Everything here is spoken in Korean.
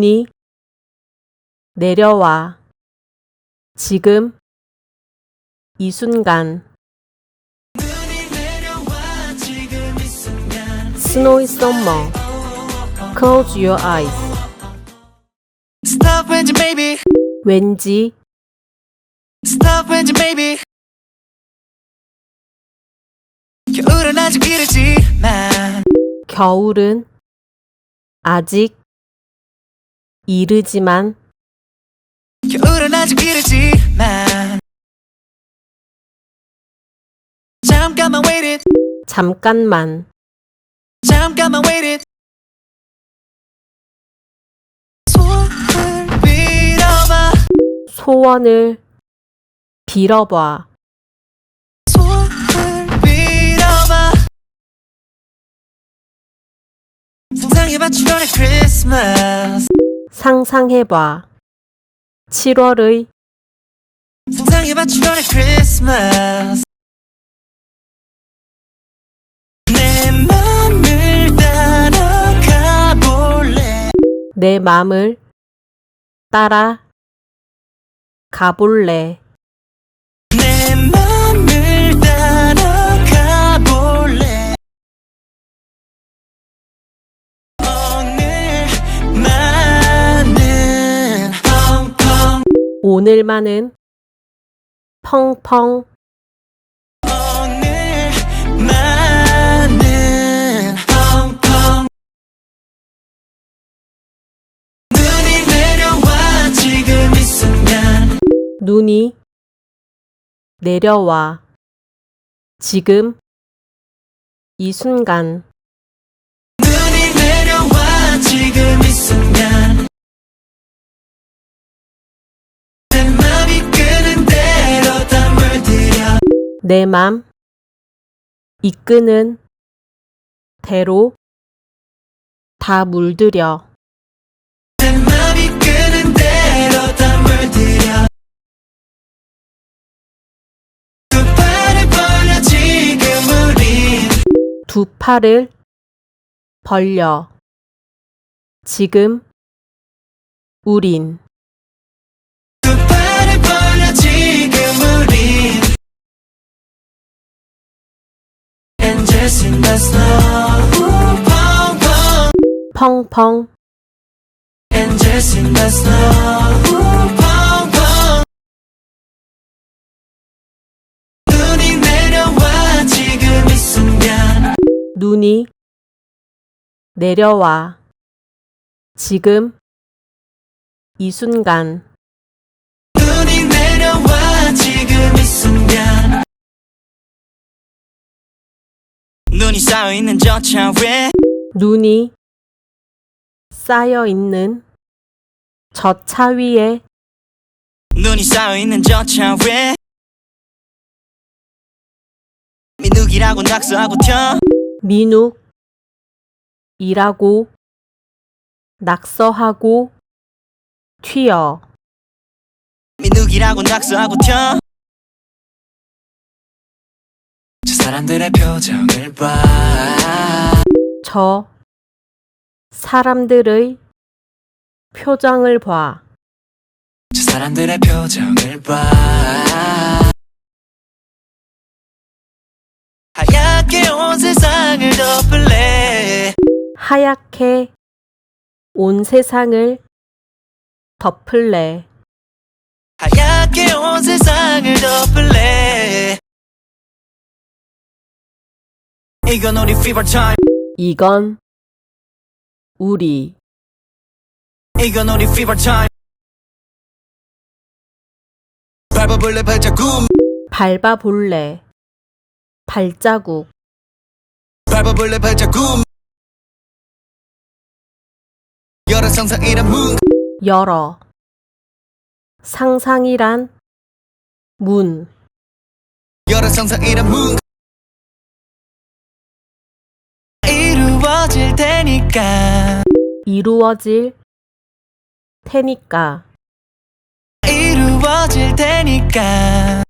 눈이 내려와. 지금 이 순간. Snowy summer. Close your eyes. Stop 왠지 baby. 왠지 Stop 왠지 baby. 겨울은 아직 이르지만 겨울은 아직 이르지만 겨울은 아직 이르지만 잠깐만 wait it. 잠깐만 잠깐만 wait it. 손을 빌어봐. 소원을 빌어봐. 손을 빌어봐. 상상해봐 7월의 크리스마스. 상상해봐. 7월의 상상해봐 7월의 크리스마스. 내 맘을 따라가 볼래. 내 맘을 따라 가볼래. 내 맘을 따라가 볼래. 오늘만은 펑펑. 오늘만은 펑펑. 오늘만은 펑펑. 눈이 내려와 지금 이 순간. 눈이 내려와. 지금 이 순간. 눈이 내려와 지금 이 순간. 내 맘이 끄는 대로 다 물들여. 내 맘 이끄는 대로 다 물들여. 내 맘이 끄는 대로 다 물들여. 두 팔을 벌려 지금 우린. 두 팔을 벌려. 지금 우린. 두 팔을 벌려 지금 우린. Angels in the snow. 펑펑. 펑펑. Angels in the snow. 펑펑. 눈이 내려와 지금 이 순간. 눈이 내려와. 지금 이 순간. 눈이 내려와 지금 이 순간. 눈이 쌓여있는 저 차 위에. 눈이 쌓여 있는 저 차 위에. 눈이 쌓여있는 저 차 위에. 민욱이라고 낙서하고 튀어. 민욱이라고 낙서하고 튀어. 민욱이라고 낙서하고 튀어. 저 사람들의 표정을 봐. 저 사람들의 표정을 봐. 저 사람들의 표정을 봐. 하얗게 온 세상을 덮을래. 하얗게 온 세상을 덮을래. 하얗게 온 세상을 덮을래. 이건 우리 fever time. 이건 우리. 이건 우리 fever time. 밟아볼래 발자국. 밟아볼래. 발자국. 밟아볼래 발자국. 여러 상상이란 문. 열어. 상상이란 문. 여러 상상이란 문. 이루어질 테니까. 이루어질 테니까. 이루어질 테니까.